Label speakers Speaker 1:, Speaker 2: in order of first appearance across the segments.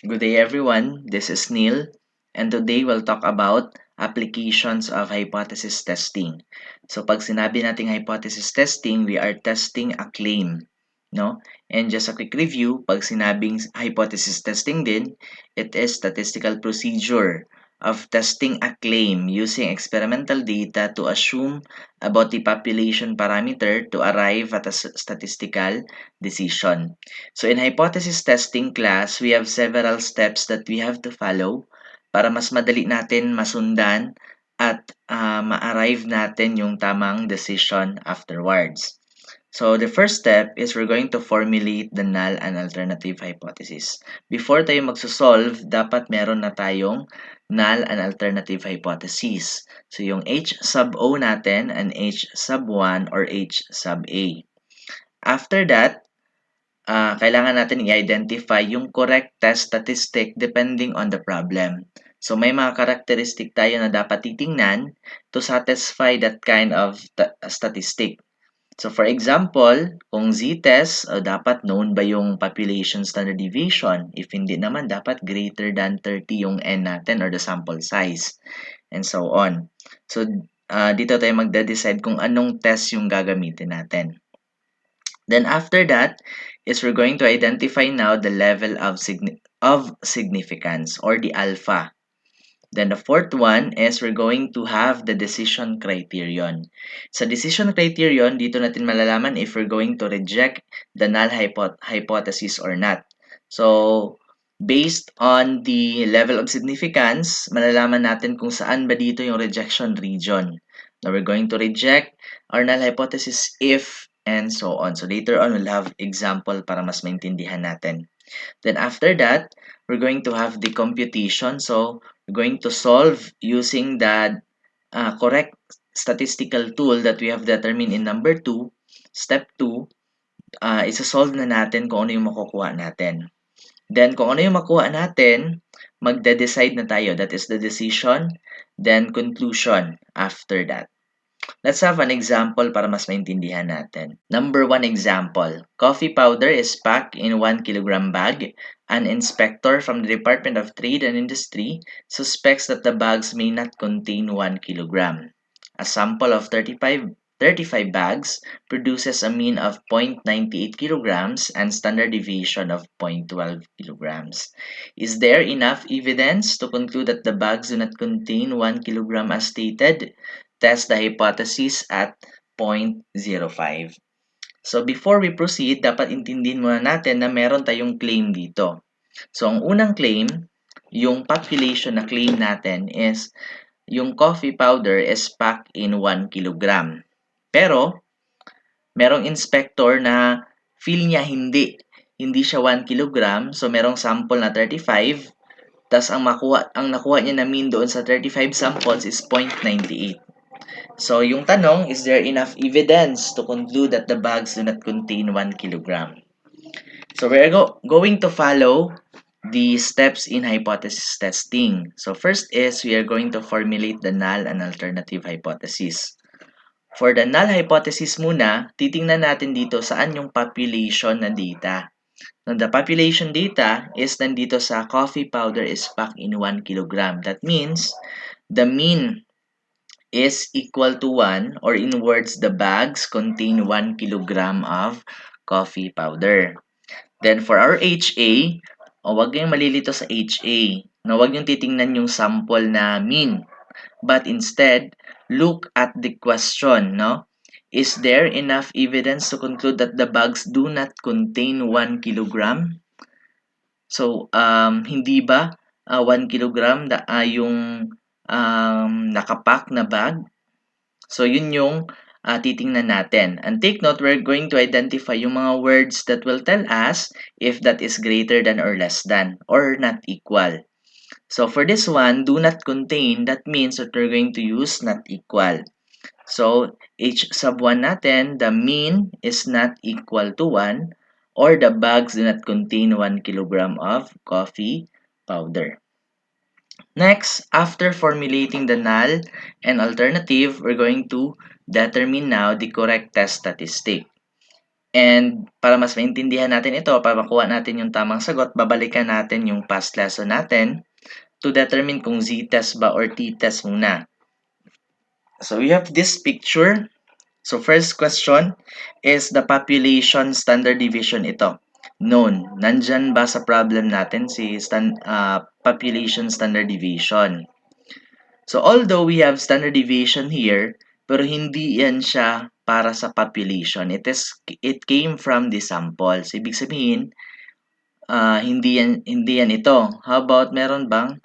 Speaker 1: Good day everyone, this is Neil and today we'll talk about applications of hypothesis testing. So pag sinabi nating hypothesis testing, we are testing a claim, no? And just a quick review, pag sinabing hypothesis testing din, it is statistical procedure of testing a claim using experimental data to assume about the population parameter to arrive at a statistical decision. So in hypothesis testing class, we have several steps that we have to follow para mas madali natin masundan at ma-arrive natin yung tamang decision afterwards. So the first step is we're going to formulate the null and alternative hypothesis. Before tayo magsosolve, dapat meron na tayong null and alternative hypothesis. So yung H sub O natin and H sub 1 or H sub A. After that, kailangan natin i-identify yung correct test statistic depending on the problem. So, may mga characteristic tayo na dapat titingnan to satisfy that kind of statistic. So, for example, kung z-test, dapat known ba yung population standard deviation? If hindi naman, dapat greater than 30 yung n natin or the sample size. And so on. So, dito tayo magde-decide kung anong test yung gagamitin natin. Then after that is we're going to identify now the level of significance or the alpha. Then the fourth one is we're going to have the decision criterion. Sa decision criterion, dito natin malalaman if we're going to reject the null hypothesis or not. So, based on the level of significance, malalaman natin kung saan ba dito yung rejection region. Now, we're going to reject our null hypothesis if and so on. So, later on, we'll have example para mas maintindihan natin. Then after that, we're going to have the computation. So, we're going to solve using the correct statistical tool that we have determined in number 2. Step 2, isa-solve na natin kung ano yung makukuha natin. Then, kung ano yung makuha natin, magde-decide na tayo. That is the decision, then conclusion after that. Let's have an example para mas maintindihan natin. Number 1 example. Coffee powder is packed in 1 kilogram bag. An inspector from the Department of Trade and Industry suspects that the bags may not contain 1 kilogram. A sample of 35 bags produces a mean of 0.98 kilograms and standard deviation of 0.12 kilograms. Is there enough evidence to conclude that the bags do not contain 1 kilogram as stated? Test the hypothesis at 0.05. So before we proceed, dapat intindihin muna natin na meron tayong claim dito. So ang unang claim, yung population na claim natin is yung coffee powder is packed in 1 kilogram. Pero merong inspector na feel niya hindi siya 1 kilogram, so merong sample na 35. Tas ang nakuha niya na mean doon sa 35 samples is 0.98. So, yung tanong, is there enough evidence to conclude that the bags do not contain 1 kilogram? So, we're going to follow the steps in hypothesis testing. So, first is we are going to formulate the null and alternative hypothesis. For the null hypothesis muna, titingnan natin dito saan yung population na data. Now, the population data is nandito sa coffee powder is packed in 1 kilogram. That means the mean is equal to 1 or in words, the bags contain 1 kilogram of coffee powder. Then for our HA, wag kayong malilito sa HA. No, wag yung titingnan yung sample na mean. But instead, look at the question, no? Is there enough evidence to conclude that the bags do not contain 1 kilogram? So, hindi ba 1 kilogram yung nakapack na bag? So, yun yung titingnan natin. And take note, we're going to identify yung mga words that will tell us if that is greater than or less than or not equal. So, for this one, do not contain, that means that we're going to use not equal. So, H sub 1 natin, the mean is not equal to 1 or the bags do not contain 1 kilogram of coffee powder. Next, after formulating the null and alternative, we're going to determine now the correct test statistic. And para mas maintindihan natin ito, para makuha natin yung tamang sagot, babalikan natin yung past lesson natin to determine kung z-test ba or t-test muna. So we have this picture. So first question is the population standard deviation ito. Known. Nandyan ba sa problem natin si population standard deviation? So although we have standard deviation here, pero hindi yan siya para sa population. It came from the sample. So ibig sabihin, hindi yan ito. How about meron bang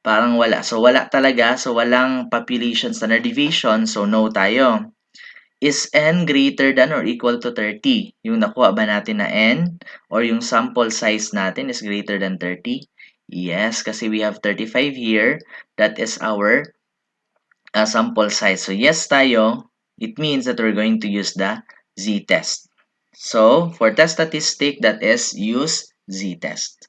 Speaker 1: parang wala? So wala talaga. So walang population standard deviation. So no tayo. Is n greater than or equal to 30? Yung nakuha ba natin na n or yung sample size natin is greater than 30? Yes, kasi we have 35 here. That is our sample size. So yes tayo. It means that we're going to use the z-test. So for test statistic, that is use z-test.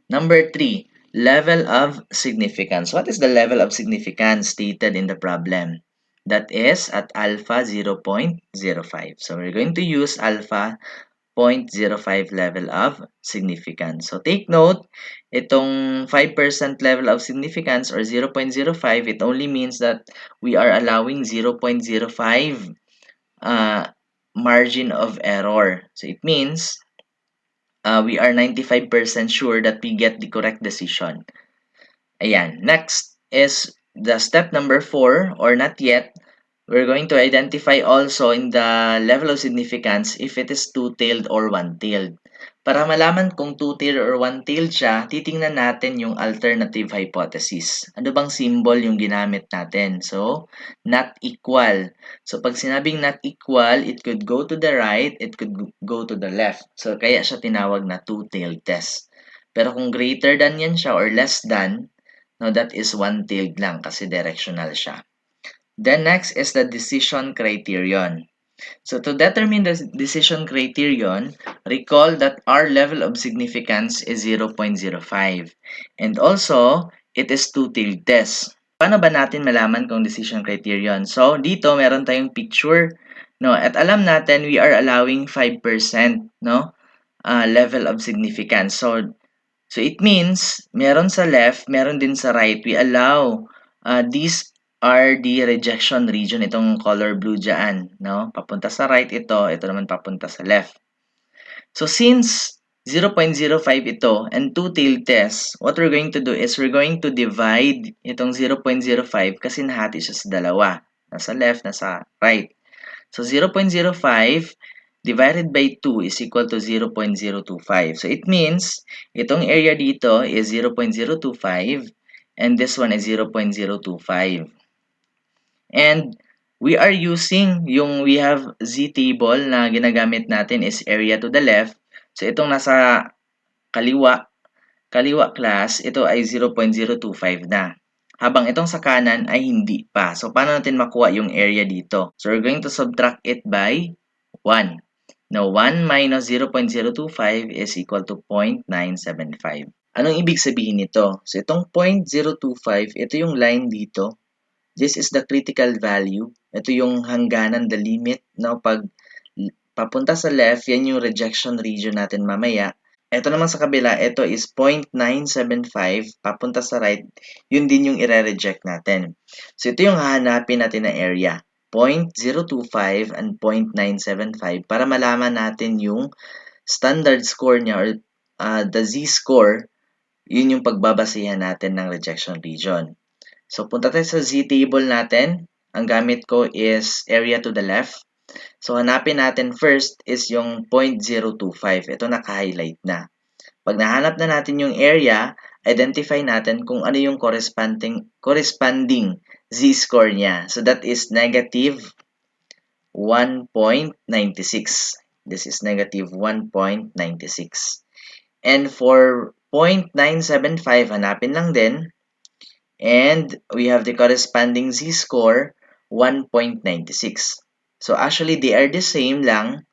Speaker 1: Number 3, level of significance. What is the level of significance stated in the problem? That is at alpha 0.05. So we're going to use alpha 0.05 level of significance. So take note, itong 5% level of significance or 0.05, it only means that we are allowing 0.05 margin of error. So it means we are 95% sure that we get the correct decision. Ayan. Next is the step number 4 or not yet. We're going to identify also in the level of significance if it is two-tailed or one-tailed. Para malaman kung two-tailed or one-tailed siya, titingnan natin yung alternative hypothesis. Ano bang symbol yung ginamit natin? So, not equal. So, pag sinabing not equal, it could go to the right, it could go to the left. So, kaya siya tinawag na two-tailed test. Pero kung greater than yan siya or less than, no, that is one-tailed lang kasi directional siya. Then next is the decision criterion. So to determine the decision criterion, recall that our level of significance is 0.05. And also, it is two-tailed test. Paano ba natin malaman kung decision criterion? So dito meron tayong picture, no, at alam natin we are allowing 5%, no, level of significance. So it means, meron sa left, meron din sa right. We allow, these are the rejection region. Itong color blue dyan, no? Papunta sa right ito naman papunta sa left. So since 0.05 ito and two-tailed test, what we're going to do is we're going to divide itong 0.05 kasi nahati siya sa dalawa. Nasa left, nasa right. So 0.05 divided by 2 is equal to 0.025. So it means, itong area dito is 0.025 and this one is 0.025. And we are using we have Z table na ginagamit natin is area to the left. So itong nasa kaliwa class, ito ay 0.025 na. Habang itong sa kanan ay hindi pa. So paano natin makuha yung area dito? So we're going to subtract it by 1. Now, 1 minus 0.025 is equal to 0.975. Anong ibig sabihin nito? So, itong 0.025, ito yung line dito. This is the critical value. Ito yung hangganan, the limit. Now, pag papunta sa left, yan yung rejection region natin mamaya. Ito naman sa kabila, ito is 0.975. Papunta sa right, yun din yung ire-reject natin. So, ito yung hahanapin natin na area. 0.025 and 0.975 para malaman natin yung standard score niya or the z-score, yun yung pagbabasihan natin ng rejection region. So, punta tayo sa z-table natin. Ang gamit ko is area to the left. So, hanapin natin first is yung 0.025. Ito naka-highlight na. Pag nahanap na natin yung area, identify natin kung ano yung corresponding z-score niya. So, that is negative 1.96. This is negative 1.96. And for 0.975, hanapin lang din. And we have the corresponding z-score, 1.96. So, actually, they are the same lang.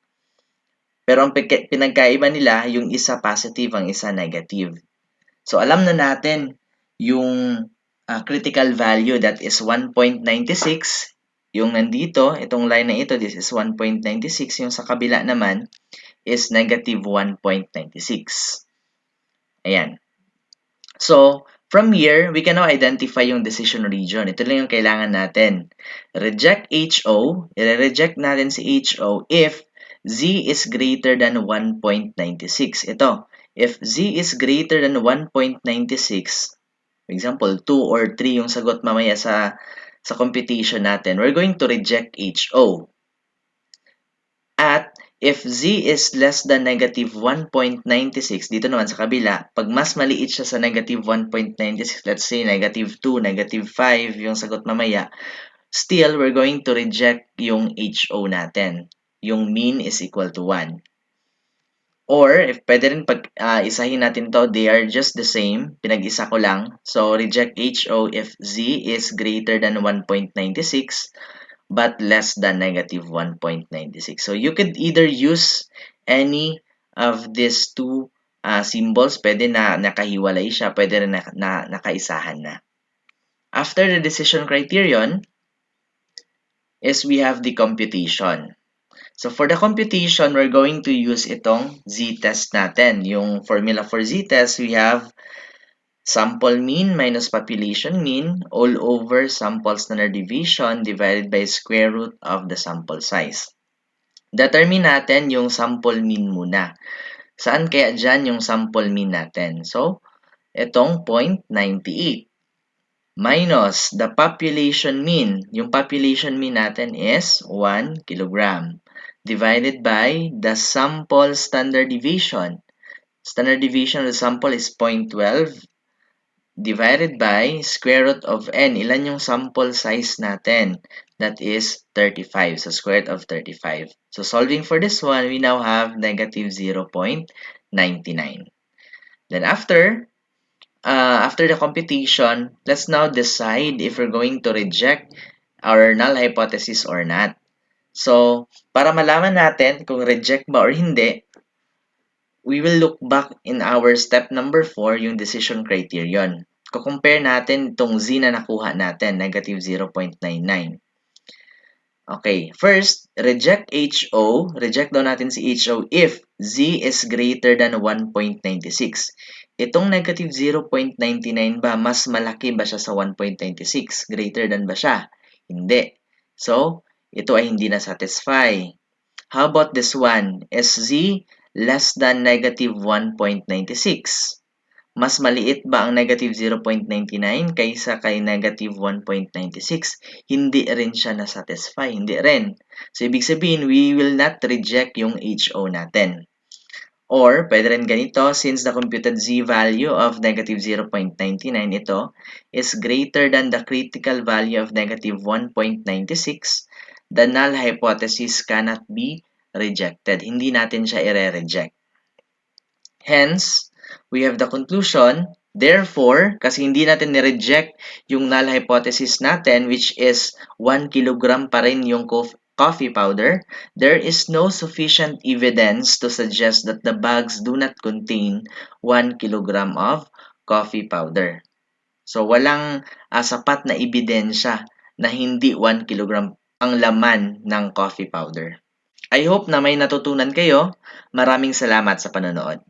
Speaker 1: Pero ang pinagkaiba nila, yung isa positive, ang isa negative. So, alam na natin yung critical value that is 1.96 Yung nandito, itong line na ito, this is 1.96. Yung sa kabila naman is negative 1.96. Ayan. So, from here, we can now identify yung decision region. Ito lang yung kailangan natin. Reject HO. I-reject natin si HO if Z is greater than 1.96. Ito, if Z is greater than 1.96, for example, 2 or 3 yung sagot mamaya sa computation natin, we're going to reject HO. At if Z is less than negative 1.96, dito naman sa kabila, pag mas maliit siya sa negative 1.96, let's say negative 2, negative 5 yung sagot mamaya, still, we're going to reject yung HO natin. Yung mean is equal to 1. Or, if pwede rin pag isahin natin to, they are just the same. Pinag-isa ko lang. So, reject HO if Z is greater than 1.96 but less than negative 1.96. So, you could either use any of these two symbols. Pwede na nakahiwalay siya. Pwede rin nakaisahan na. After the decision criterion is we have the computation. So, for the computation, we're going to use itong z-test natin. Yung formula for z-test, we have sample mean minus population mean all over sample standard deviation divided by square root of the sample size. Determine natin yung sample mean muna. Saan kaya dyan yung sample mean natin? So, itong 0.98 minus the population mean. Yung population mean natin is 1 kilogram divided by the sample standard deviation. Standard deviation of the sample is 0.12 divided by square root of n. Ilan yung sample size natin? That is 35. So, square root of 35. So, solving for this one, we now have negative 0.99. Then, after the computation, let's now decide if we're going to reject our null hypothesis or not. So, para malaman natin kung reject ba or hindi, we will look back in our step number 4, yung decision criterion. Kukompare natin itong z na nakuha natin, negative 0.99. Okay, first, reject HO. Reject daw natin si HO if z is greater than 1.96. Itong negative 0.99 ba, mas malaki ba siya sa 1.96? Greater than ba siya? Hindi. So, ito ay hindi na-satisfy. How about this one? Is z less than negative 1.96? Mas maliit ba ang negative 0.99 kaysa kay negative 1.96? Hindi rin siya na-satisfy. Hindi rin. So, ibig sabihin, we will not reject yung HO natin. Or, pwede rin ganito, since the computed z value of negative 0.99 ito is greater than the critical value of negative 1.96, the null hypothesis cannot be rejected. Hindi natin siya i-reject. Hence, we have the conclusion, therefore, kasi hindi natin ni-reject yung null hypothesis natin, which is 1 kilogram pa rin yung coffee powder, there is no sufficient evidence to suggest that the bags do not contain 1 kilogram of coffee powder. So, walang sapat na ebidensya na hindi 1 kilogram ang laman ng coffee powder. I hope na may natutunan kayo. Maraming salamat sa panonood.